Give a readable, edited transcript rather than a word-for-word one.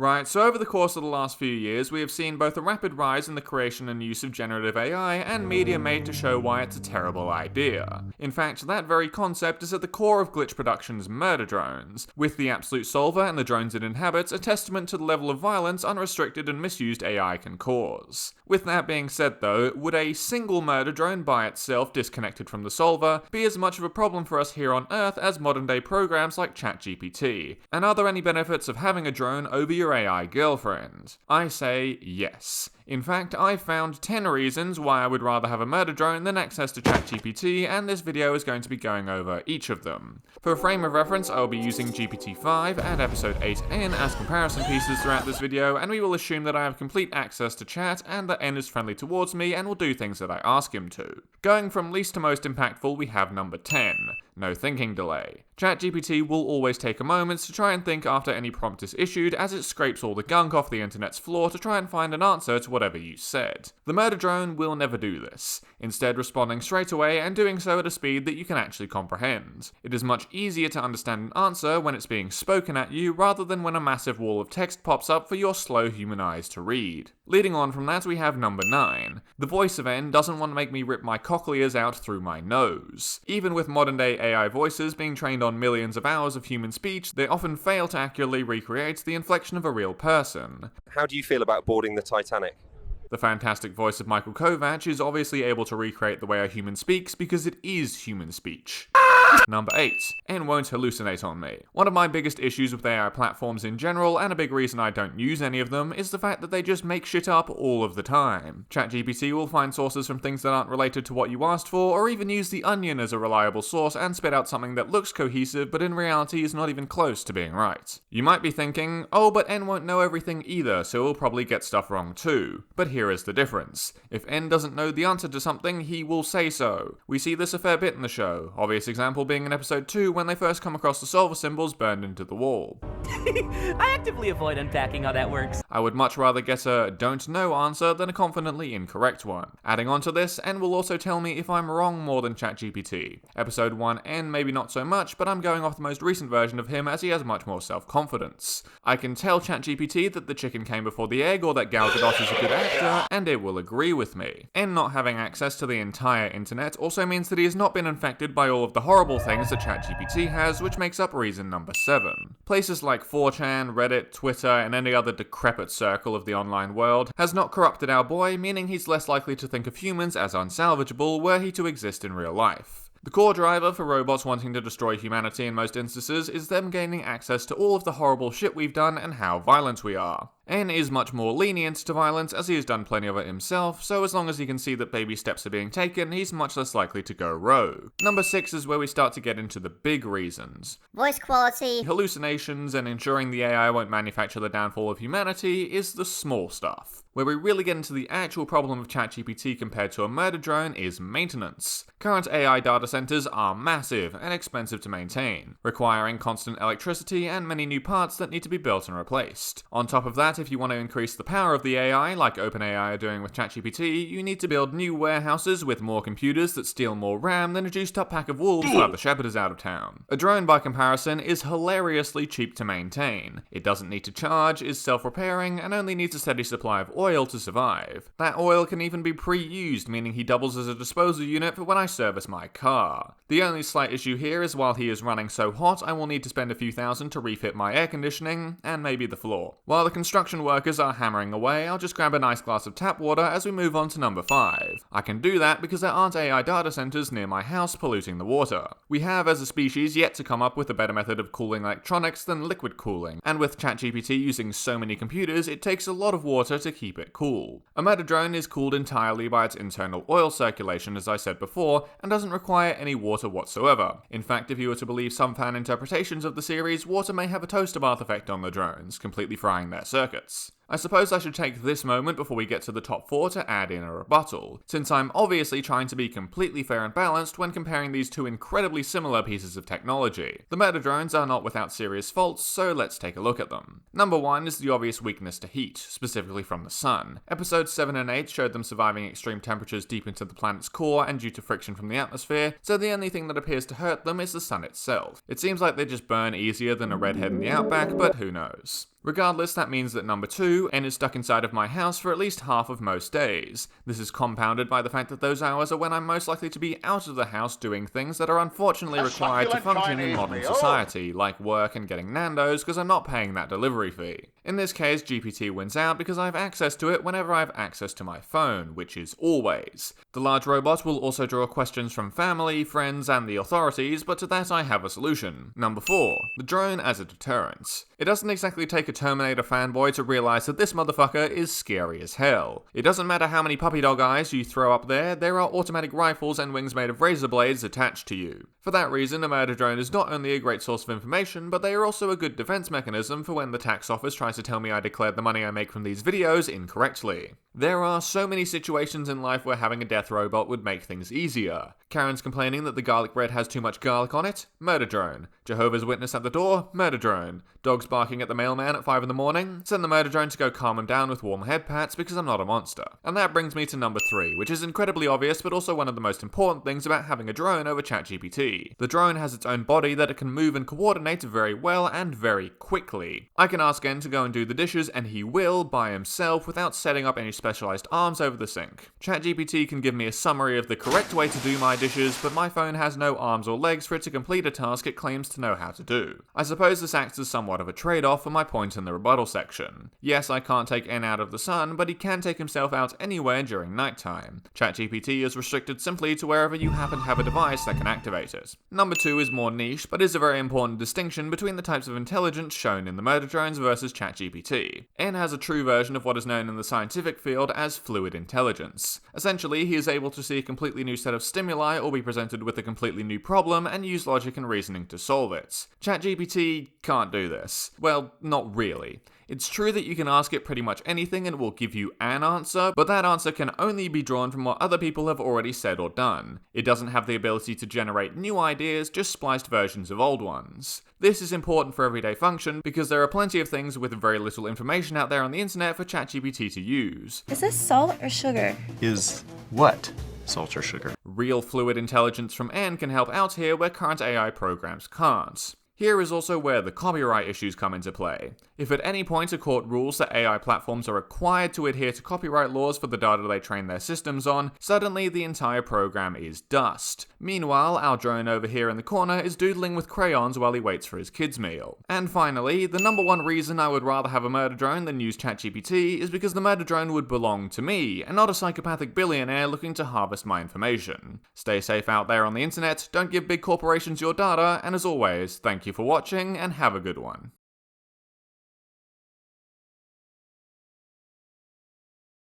Right, so over the course of the last few years, we have seen both a rapid rise in the creation and use of generative AI and media made to show why it's a terrible idea. In fact, that very concept is at the core of Glitch Productions' Murder Drones, with the absolute solver and the drones it inhabits a testament to the level of violence unrestricted and misused AI can cause. With that being said though, would a single murder drone by itself, disconnected from the solver, be as much of a problem for us here on Earth as modern day programs like ChatGPT? And are there any benefits of having a drone over your AI girlfriend? I say yes. In fact, I've found 10 reasons why I would rather have a murder drone than access to ChatGPT, and this video is going to be going over each of them. For a frame of reference, I will be using GPT-5 and Episode 8N as comparison pieces throughout this video, and we will assume that I have complete access to chat and that N is friendly towards me and will do things that I ask him to. Going from least to most impactful, we have number 10. No thinking delay. ChatGPT will always take a moment to try and think after any prompt is issued, as it scrapes all the gunk off the internet's floor to try and find an answer to whatever you said. The murder drone will never do this, instead responding straight away and doing so at a speed that you can actually comprehend. It is much easier to understand an answer when it's being spoken at you rather than when a massive wall of text pops up for your slow human eyes to read. Leading on from that, we have number 9. The voice of N doesn't want to make me rip my cochlears out through my nose. Even with modern day AI voices being trained on millions of hours of human speech, they often fail to accurately recreate the inflection of a real person. How do you feel about boarding the Titanic? The fantastic voice of Michael Kovac is obviously able to recreate the way a human speaks because it is human speech. Number 8. N won't hallucinate on me. One of my biggest issues with AI platforms in general, and a big reason I don't use any of them, is the fact that they just make shit up all of the time. ChatGPT will find sources from things that aren't related to what you asked for, or even use The Onion as a reliable source and spit out something that looks cohesive but in reality is not even close to being right. You might be thinking, oh, but N won't know everything either, so he'll probably get stuff wrong too. But here is the difference. If N doesn't know the answer to something, he will say so. We see this a fair bit in the show, obvious example being in episode 2 when they first come across the solver symbols burned into the wall. I actively avoid unpacking how that works. I would much rather get a don't know answer than a confidently incorrect one. Adding on to this, N will also tell me if I'm wrong more than ChatGPT. Episode 1 N maybe not so much, but I'm going off the most recent version of him as he has much more self-confidence. I can tell ChatGPT that the chicken came before the egg or that Gal Gadot is a good actor, and it will agree with me. N not having access to the entire internet also means that he has not been infected by all of the horrible things that ChatGPT has, which makes up reason number 7. Places like 4chan, Reddit, Twitter, and any other decrepit circle of the online world has not corrupted our boy, meaning he's less likely to think of humans as unsalvageable were he to exist in real life. The core driver for robots wanting to destroy humanity in most instances is them gaining access to all of the horrible shit we've done and how violent we are. N is much more lenient to violence as he has done plenty of it himself, so as long as he can see that baby steps are being taken, he's much less likely to go rogue. Number 6 is where we start to get into the big reasons. Voice quality, hallucinations, and ensuring the AI won't manufacture the downfall of humanity is the small stuff. Where we really get into the actual problem of ChatGPT compared to a murder drone is maintenance. Current AI data centers are massive and expensive to maintain, requiring constant electricity and many new parts that need to be built and replaced. On top of that, if you want to increase the power of the AI, like OpenAI are doing with ChatGPT, you need to build new warehouses with more computers that steal more RAM than a juiced up pack of wolves while the shepherd is out of town. A drone, by comparison, is hilariously cheap to maintain. It doesn't need to charge, is self-repairing, and only needs a steady supply of oil to survive. That oil can even be pre-used, meaning he doubles as a disposal unit for when I service my car. The only slight issue here is while he is running so hot, I will need to spend a few thousand to refit my air conditioning, and maybe the floor. While the construction workers are hammering away, I'll just grab a nice glass of tap water as we move on to number 5. I can do that because there aren't AI data centers near my house polluting the water. We have, as a species, yet to come up with a better method of cooling electronics than liquid cooling, and with ChatGPT using so many computers, it takes a lot of water to keep it cool. A murder drone is cooled entirely by its internal oil circulation, as I said before, and doesn't require any water whatsoever. In fact, if you were to believe some fan interpretations of the series, water may have a toaster bath effect on the drones, completely frying their circuits. I suppose I should take this moment before we get to the top 4 to add in a rebuttal, since I'm obviously trying to be completely fair and balanced when comparing these two incredibly similar pieces of technology. The murder drones are not without serious faults, so let's take a look at them. Number 1 is the obvious weakness to heat, specifically from the sun. Episodes 7 and 8 showed them surviving extreme temperatures deep into the planet's core and due to friction from the atmosphere, so the only thing that appears to hurt them is the sun itself. It seems like they just burn easier than a redhead in the outback, but who knows. Regardless, that means that number 2, N is stuck inside of my house for at least half of most days. This is compounded by the fact that those hours are when I'm most likely to be out of the house doing things that are unfortunately required to function in modern society, like work and getting Nando's, because I'm not paying that delivery fee. In this case, GPT wins out because I have access to it whenever I have access to my phone, which is always. The large robot will also draw questions from family, friends, and the authorities, but to that I have a solution. Number 4, the drone as a deterrent. It doesn't exactly take a Terminator fanboy to realize that this motherfucker is scary as hell. It doesn't matter how many puppy dog eyes you throw up there are automatic rifles and wings made of razor blades attached to you. For that reason, a murder drone is not only a great source of information, but they are also a good defense mechanism for when the tax office tries to tell me I declared the money I make from these videos incorrectly. There are so many situations in life where having a death robot would make things easier. Karen's complaining that the garlic bread has too much garlic on it? Murder drone. Jehovah's Witness at the door? Murder drone. Dogs barking at the mailman at 5 in the morning? Send the murder drone to go calm him down with warm head pats because I'm not a monster. And that brings me to number 3, which is incredibly obvious but also one of the most important things about having a drone over ChatGPT. The drone has its own body that it can move and coordinate very well and very quickly. I can ask N to go and do the dishes and he will, by himself, without setting up any specialized arms over the sink. ChatGPT can give me a summary of the correct way to do my dishes, but my phone has no arms or legs for it to complete a task it claims to know how to do. I suppose this acts as somewhat of a trade-off for my point in the rebuttal section. Yes, I can't take N out of the sun, but he can take himself out anywhere during nighttime. ChatGPT is restricted simply to wherever you happen to have a device that can activate it. Number 2 is more niche, but is a very important distinction between the types of intelligence shown in the murder drones versus ChatGPT. N has a true version of what is known in the scientific field as fluid intelligence. Essentially, he is able to see a completely new set of stimuli or be presented with a completely new problem and use logic and reasoning to solve it. ChatGPT can't do this. Well, not really. It's true that you can ask it pretty much anything and it will give you an answer, but that answer can only be drawn from what other people have already said or done. It doesn't have the ability to generate new ideas, just spliced versions of old ones. This is important for everyday function because there are plenty of things with very little information out there on the internet for ChatGPT to use. Is this salt or sugar? Is what? Salt or sugar? Real fluid intelligence from N can help out here where current AI programs can't. Here is also where the copyright issues come into play. If at any point a court rules that AI platforms are required to adhere to copyright laws for the data they train their systems on, suddenly the entire program is dust. Meanwhile, our drone over here in the corner is doodling with crayons while he waits for his kids' meal. And finally, the number 1 reason I would rather have a murder drone than use ChatGPT is because the murder drone would belong to me, and not a psychopathic billionaire looking to harvest my information. Stay safe out there on the internet, don't give big corporations your data, and as always, thank you for watching and have a good one.